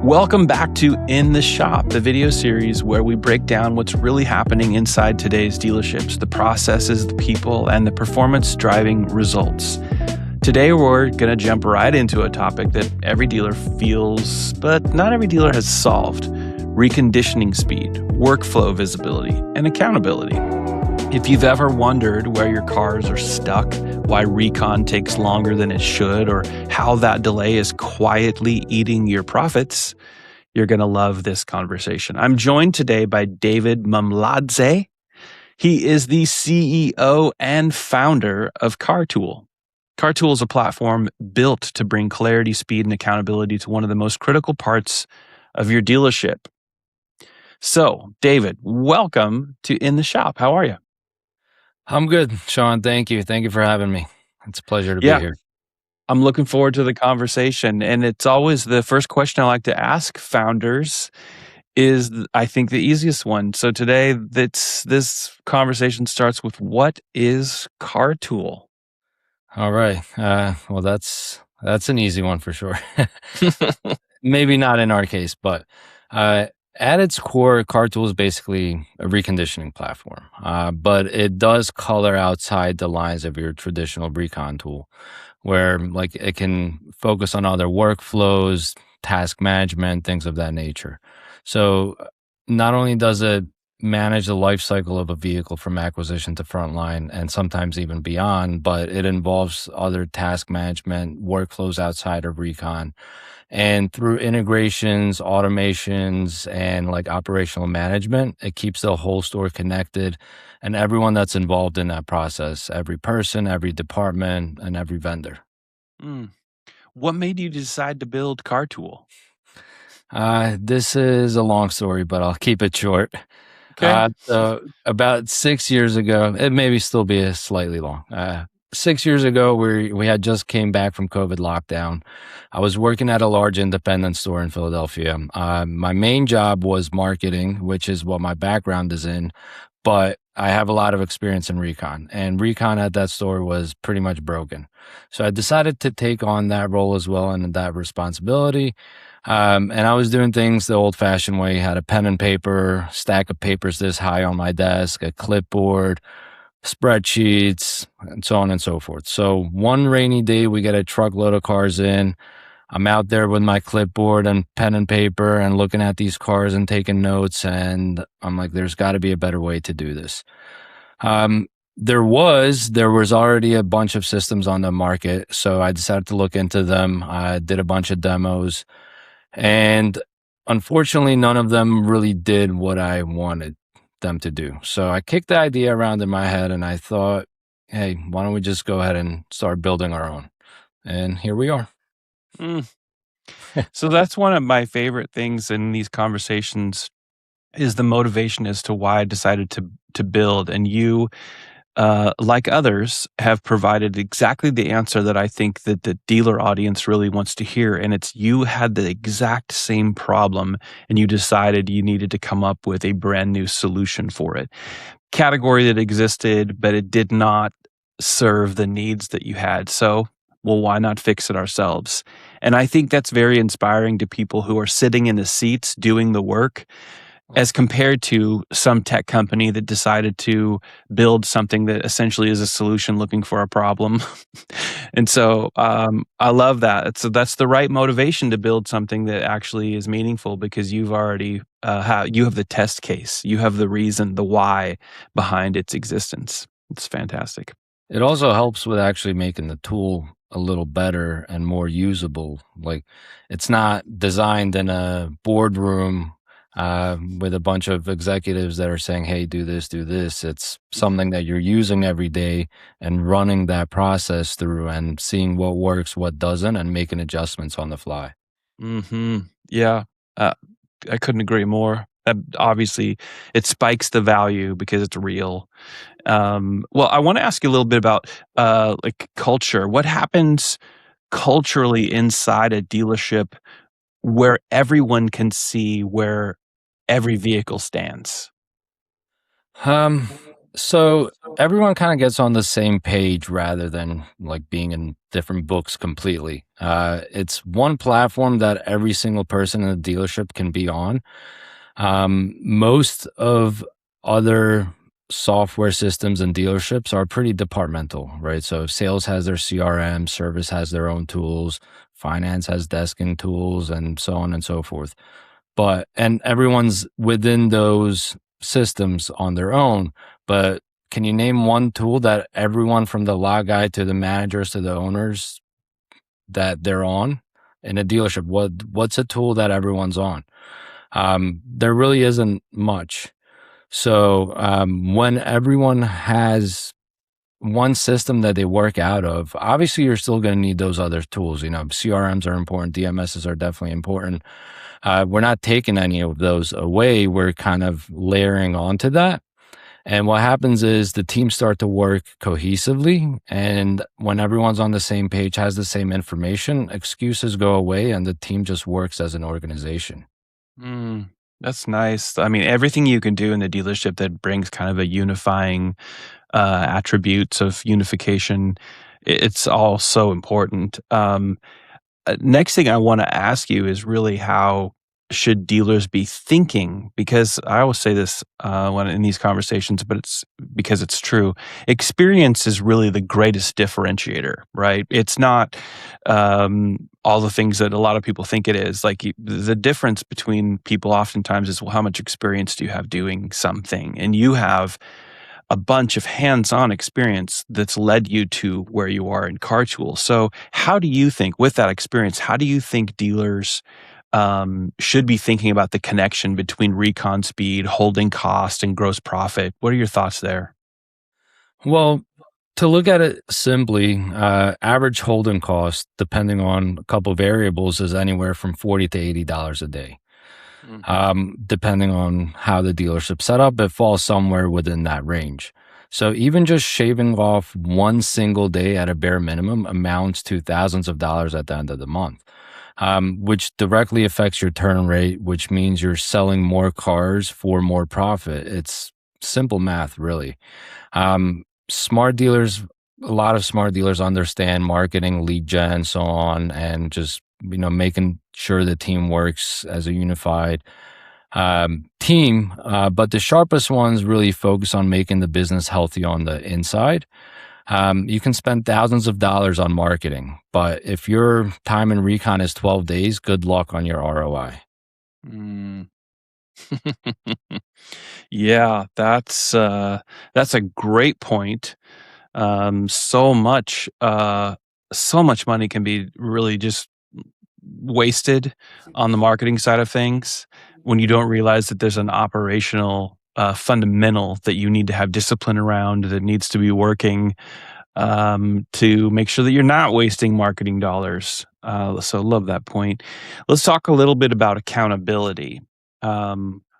Welcome back to In the Shop, the video series where we break down what's really happening inside today's dealerships, the processes, the people, and the performance driving results. Today, we're going to jump right into a topic that every dealer feels, but not every dealer has solved: reconditioning speed, workflow visibility, and accountability. If you've ever wondered where your cars are stuck, why recon takes longer than it should, or how that delay is quietly eating your profits, you're going to love this conversation. I'm joined today by David Mumladze. He is the CEO and founder of Cartuul. Cartuul is a platform built to bring clarity, speed, and accountability to one of the most critical parts of your dealership. So, David, welcome to In the Shop. How are you? I'm good, Sean. Thank you. Thank you for having me. It's a pleasure to be here. I'm looking forward to the conversation. And it's always the first question I like to ask founders is, I think, the easiest one. So today, this conversation starts with, what is Cartuul? All right. Well, that's an easy one for sure. Maybe not in our case, but at its core, Cartuul is basically a reconditioning platform, but it does color outside the lines of your traditional recon tool, where like it can focus on other workflows, task management, things of that nature. So not only does it manage the life cycle of a vehicle from acquisition to frontline and sometimes even beyond, but it involves other task management workflows outside of recon. And through integrations, automations, and like operational management, it keeps the whole store connected and everyone that's involved in that process, every person, every department, and every vendor. What made you decide to build Cartuul? This is a long story, but I'll keep it short. Okay. So about 6 years ago, it maybe still be a slightly long. 6 years ago, we had just came back from COVID lockdown. I was working at a large independent store in Philadelphia. My main job was marketing, which is what my background is in, but I have a lot of experience in recon, and recon at that store was pretty much broken. So I decided to take on that role as well and that responsibility. And I was doing things the old fashioned way: had a pen and paper, stack of papers this high on my desk, a clipboard, spreadsheets, and so on and so forth. So one rainy day, we get a truckload of cars in. I'm out there with my clipboard and pen and paper and looking at these cars and taking notes. And I'm like, there's got to be a better way to do this. There was already a bunch of systems on the market. So I decided to look into them. I did a bunch of demos. And unfortunately, none of them really did what I wanted them to do. So I kicked the idea around in my head and I thought, hey, why don't we just go ahead and start building our own? And here we are. So that's one of my favorite things in these conversations is the motivation as to why I decided to build. And you, like others, have provided exactly the answer that I think that the dealer audience really wants to hear. And it's, you had the exact same problem and you decided you needed to come up with a brand new solution for it. Category that existed, but it did not serve the needs that you had. So, well, why not fix it ourselves? And I think that's very inspiring to people who are sitting in the seats doing the work, as compared to some tech company that decided to build something that essentially is a solution looking for a problem. And so I love that. That's the right motivation to build something that actually is meaningful, because you've already you have the test case, you have the reason, the why behind its existence. It's fantastic. It also helps with actually making the tool a little better and more usable. Like, it's not designed in a boardroom with a bunch of executives that are saying, hey, do this, do this. It's something that you're using every day and running that process through and seeing what works, what doesn't, and making adjustments on the fly. Yeah, I couldn't agree more. Obviously, it spikes the value because it's real. Well, I want to ask you a little bit about like culture. What happens culturally inside a dealership where everyone can see where every vehicle stands? So everyone kind of gets on the same page rather than like being in different books completely. It's one platform that every single person in the dealership can be on. Most of other software systems and dealerships are pretty departmental, right? So sales has their CRM, service has their own tools, finance has desking tools, and so on and so forth. And everyone's within those systems on their own. But can you name one tool that everyone from the log guy to the managers to the owners that they're on in a dealership? What's a tool that everyone's on? There really isn't much. So when everyone has one system that they work out of, obviously you're still going to need those other tools. You know, CRMs are important, DMSs are definitely important. We're not taking any of those away. We're kind of layering onto that. And what happens is the teams start to work cohesively. And when everyone's on the same page, has the same information, excuses go away and the team just works as an organization. Mm, that's nice. I mean, everything you can do in the dealership that brings kind of a unifying attributes of unification, it's all so important. Next thing I want to ask you is really how should dealers be thinking? Because I always say this when in these conversations, but it's because it's true. Experience is really the greatest differentiator, right? It's not all the things that a lot of people think it is. Like the difference between people oftentimes is, well, how much experience do you have doing something? And you have a bunch of hands-on experience that's led you to where you are in Cartuul. So how do you think, with that experience, how do you think dealers should be thinking about the connection between recon speed, holding cost, and gross profit? What are your thoughts there? Well, to look at it simply, average holding cost, depending on a couple variables, is anywhere from $40 to $80 a day. Mm. Depending on how the dealership's set up, it falls somewhere within that range. So even just shaving off one single day at a bare minimum amounts to thousands of dollars at the end of the month, which directly affects your turn rate, which means you're selling more cars for more profit. It's simple math, really. Smart dealers, a lot of smart dealers understand marketing, lead gen, so on, and just making sure the team works as a unified team. But the sharpest ones really focus on making the business healthy on the inside. You can spend thousands of dollars on marketing, but if your time in recon is 12 days, good luck on your ROI. Mm. Yeah, that's a great point. So much so much money can be really just wasted on the marketing side of things when you don't realize that there's an operational fundamental that you need to have discipline around that needs to be working to make sure that you're not wasting marketing dollars. So love that point. Let's talk a little bit about accountability.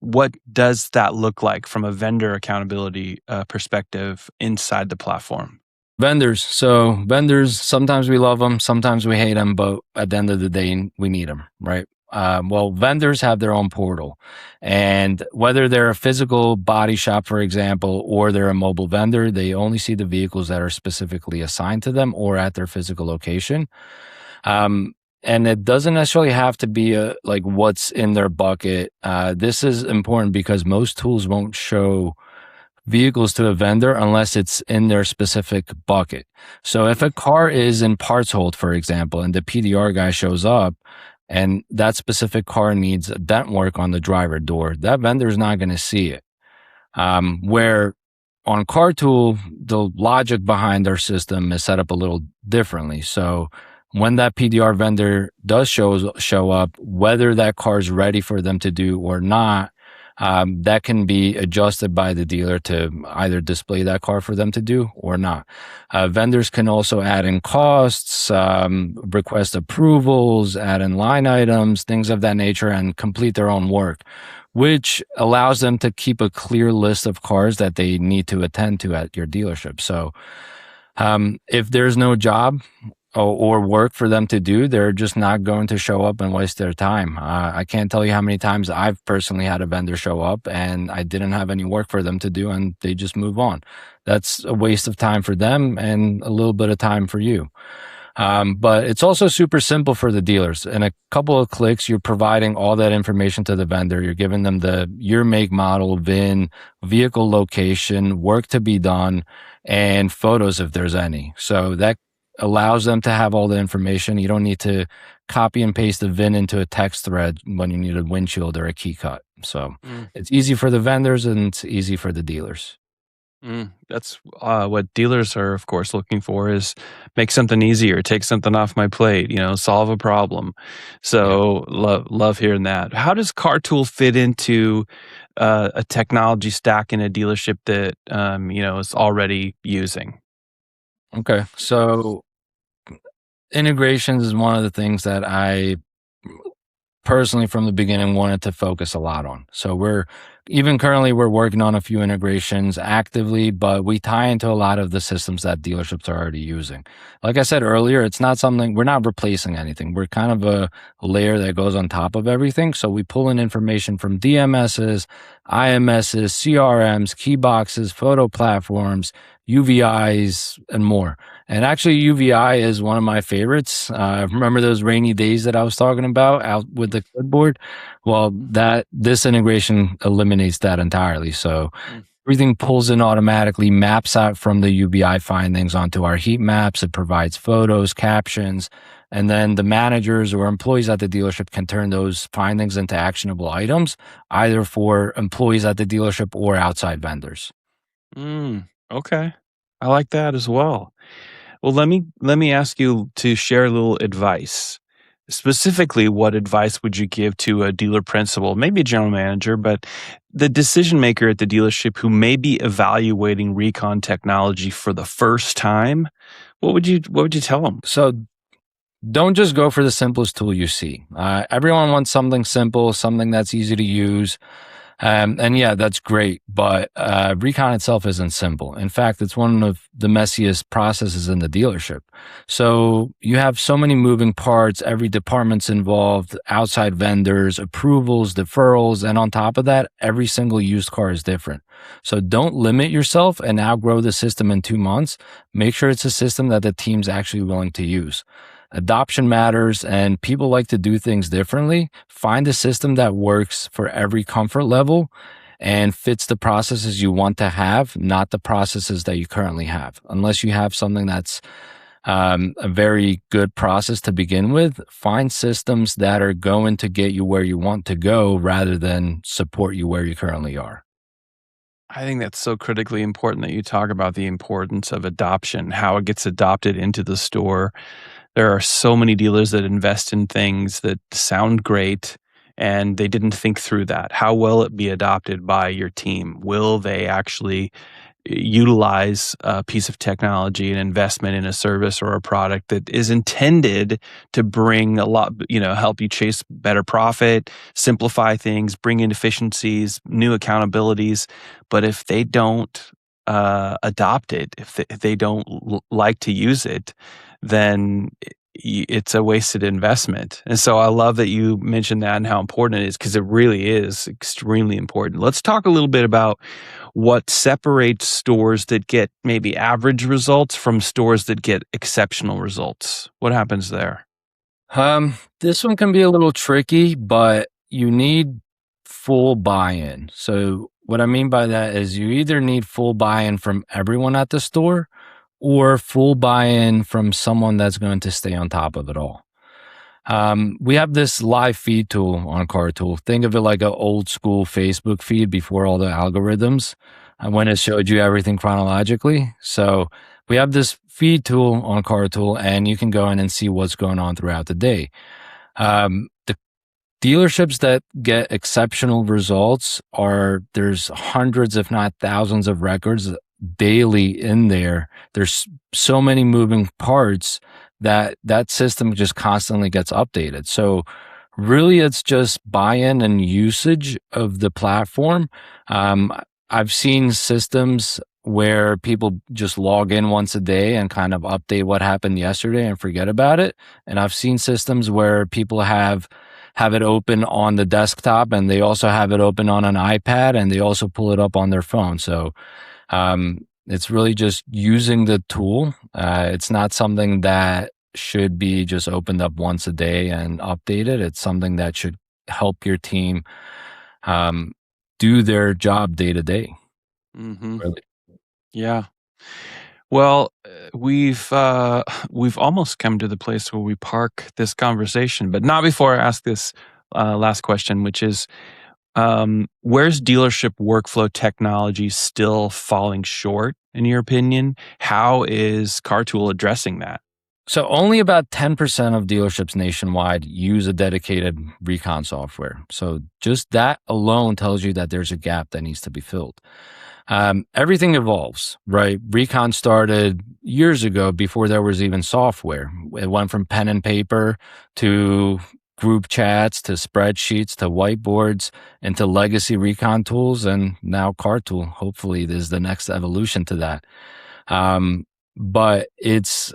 What does that look like from a vendor accountability perspective inside the platform? Vendors. So vendors, sometimes we love them, sometimes we hate them, but at the end of the day, we need them, right? Well, vendors have their own portal, and whether they're a physical body shop, for example, or they're a mobile vendor, they only see the vehicles that are specifically assigned to them or at their physical location. Um, and it doesn't necessarily have to be like what's in their bucket. This is important because most tools won't show vehicles to a vendor unless it's in their specific bucket. So if a car is in parts hold, for example, and the PDR guy shows up and that specific car needs dent work on the driver door, that vendor is not going to see it. Where on Cartuul, the logic behind their system is set up a little differently. So when that PDR vendor does show up, whether that car is ready for them to do or not, that can be adjusted by the dealer to either display that car for them to do or not. Vendors can also add in costs, request approvals, add in line items, things of that nature, and complete their own work, which allows them to keep a clear list of cars that they need to attend to at your dealership. So if there's no job, or work for them to do, they're just not going to show up and waste their time. I can't tell you how many times I've personally had a vendor show up and I didn't have any work for them to do and they just move on. That's a waste of time for them and a little bit of time for you. But it's also super simple for the dealers. In a couple of clicks, you're providing all that information to the vendor. You're giving them the year, make, model, VIN, vehicle location, work to be done, and photos if there's any. So that allows them to have all the information. You don't need to copy and paste the VIN into a text thread when you need a windshield or a key cut. So it's easy for the vendors and it's easy for the dealers. That's what dealers are, of course, looking for is make something easier, take something off my plate, solve a problem. Yeah. So love hearing that. How does Cartuul fit into a technology stack in a dealership that is already using? Okay. So integrations is one of the things that I personally from the beginning wanted to focus a lot on. So we're working on a few integrations actively, but we tie into a lot of the systems that dealerships are already using. Like I said earlier, it's not something, we're not replacing anything. We're kind of a layer that goes on top of everything. So we pull in information from DMSs, IMSs, CRMs, key boxes, photo platforms, UVIs, and more. And actually, UVI is one of my favorites. Remember those rainy days that I was talking about out with the clipboard? Well, this integration eliminates that entirely. So everything pulls in automatically, maps out from the UVI findings onto our heat maps. It provides photos, captions, and then the managers or employees at the dealership can turn those findings into actionable items, either for employees at the dealership or outside vendors. Okay, I like that as well. Well, let me ask you to share a little advice. Specifically, what advice would you give to a dealer principal, maybe a general manager, but the decision maker at the dealership who may be evaluating recon technology for the first time? What would you tell them? So don't just go for the simplest tool you see. Everyone wants something simple, something that's easy to use. And yeah, that's great, but recon itself isn't simple. In fact, it's one of the messiest processes in the dealership. So you have so many moving parts, every department's involved, outside vendors, approvals, deferrals, and on top of that, every single used car is different. So don't limit yourself and outgrow the system in 2 months. Make sure it's a system that the team's actually willing to use. Adoption matters and people like to do things differently. Find a system that works for every comfort level and fits the processes you want to have, not the processes that you currently have. Unless you have something that's a very good process to begin with, find systems that are going to get you where you want to go rather than support you where you currently are. I think that's so critically important that you talk about the importance of adoption, how it gets adopted into the store. There are so many dealers that invest in things that sound great and they didn't think through that. How will it be adopted by your team? Will they actually utilize a piece of technology, an investment in a service or a product that is intended to bring a lot, help you chase better profit, simplify things, bring in efficiencies, new accountabilities. But if they don't adopt it, if they don't like to use it, then it's a wasted investment. And so I love that you mentioned that and how important it is because it really is extremely important. Let's talk a little bit about what separates stores that get maybe average results from stores that get exceptional results. What happens there? This one can be a little tricky, but you need full buy-in. So what I mean by that is you either need full buy-in from everyone at the store or full buy-in from someone that's going to stay on top of it all. We have this live feed tool on Cartuul. Think of it like an old school Facebook feed before all the algorithms, when it showed you everything chronologically. So we have this feed tool on Cartuul, and you can go in and see what's going on throughout the day. The dealerships that get exceptional results there's hundreds, if not thousands of records daily in there. There's so many moving parts that system just constantly gets updated. So really it's just buy-in and usage of the platform. I've seen systems where people just log in once a day and kind of update what happened yesterday and forget about it. And I've seen systems where people have it open on the desktop, and they also have it open on an iPad, and they also pull it up on their phone. So it's really just using the tool. It's not something that should be just opened up once a day and updated. It's something that should help your team do their job day to day. Mm-hmm. Really. Yeah. Well, we've almost come to the place where we park this conversation, but not before I ask this last question, which is, where's dealership workflow technology still falling short, in your opinion? How is Cartuul addressing that? So only about 10% of dealerships nationwide use a dedicated recon software. So just that alone tells you that there's a gap that needs to be filled. Everything evolves, right? Recon started years ago before there was even software. It went from pen and paper to group chats to spreadsheets to whiteboards into legacy recon tools, and now Cartuul. Hopefully, there's the next evolution to that. But it's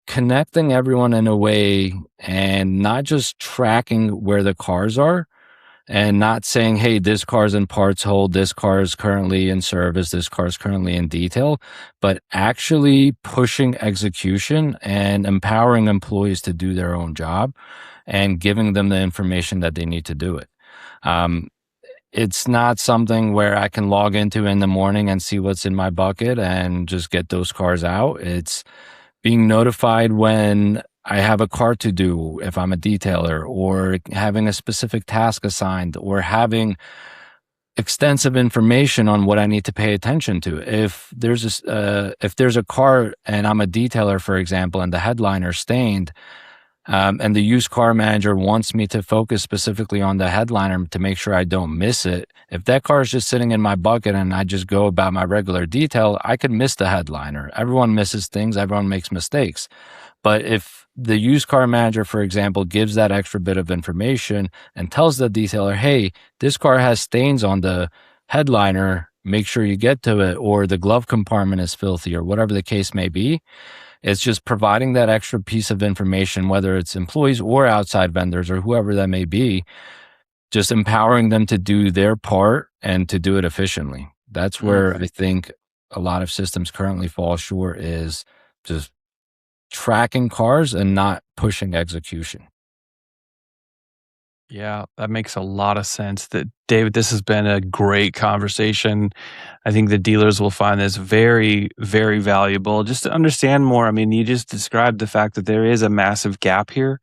connecting everyone in a way and not just tracking where the cars are, and not saying, hey, this car's in parts hold, this car is currently in service, this car is currently in detail, but actually pushing execution and empowering employees to do their own job and giving them the information that they need to do it. It's not something where I can log into in the morning and see what's in my bucket and just get those cars out. It's being notified when I have a car to do if I'm a detailer, or having a specific task assigned, or having extensive information on what I need to pay attention to. If there's a car and I'm a detailer, for example, and the headliner's stained, and the used car manager wants me to focus specifically on the headliner to make sure I don't miss it. If that car is just sitting in my bucket and I just go about my regular detail, I could miss the headliner. Everyone misses things. Everyone makes mistakes. But if the used car manager, for example, gives that extra bit of information and tells the detailer, hey, this car has stains on the headliner, make sure you get to it, or the glove compartment is filthy, or whatever the case may be, it's just providing that extra piece of information, whether it's employees or outside vendors or whoever that may be, just empowering them to do their part and to do it efficiently. That's where I think a lot of systems currently fall short, is just tracking cars and not pushing execution. Yeah, that makes a lot of sense. That David, this has been a great conversation. I think the dealers will find this very, very valuable just to understand more. I mean, you just described the fact that there is a massive gap here.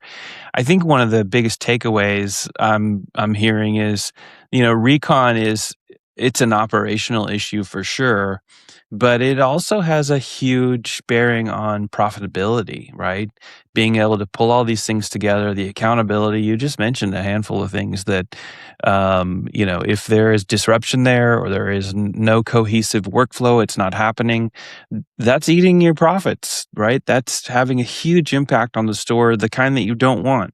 I think one of the biggest takeaways I'm hearing is, recon it's an operational issue for sure, but it also has a huge bearing on profitability, right? Being able to pull all these things together, the accountability. You just mentioned a handful of things that, if there is disruption there or there is no cohesive workflow, it's not happening. That's eating your profits, right? That's having a huge impact on the store, the kind that you don't want.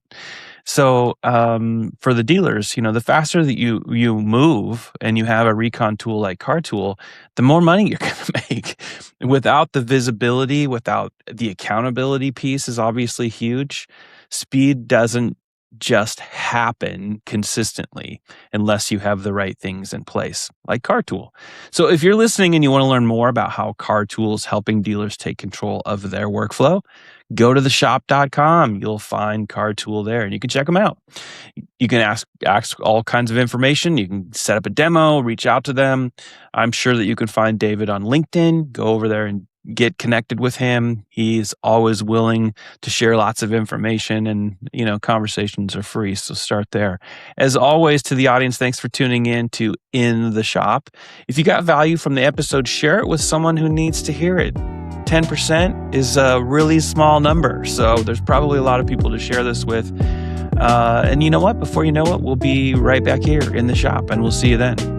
So for the dealers, the faster that you move and you have a recon tool like Cartuul, the more money you're going to make. Without the visibility, without the accountability piece is obviously huge. Speed doesn't just happen consistently unless you have the right things in place, like Cartuul. So if you're listening and you want to learn more about how Cartuul is helping dealers take control of their workflow, go to theshop.com. You'll find Cartuul there and you can check them out. You can ask all kinds of information. You can set up a demo, reach out to them. I'm sure that you can find David on LinkedIn. Go over there and get connected with him. He's always willing to share lots of information, and conversations are free, so start there. As always, to the audience, thanks for tuning in to In the Shop. If you got value from the episode, share it with someone who needs to hear it. 10% is a really small number, so there's probably a lot of people to share this with. And you know what? Before you know it, we'll be right back here in the shop, and we'll see you then.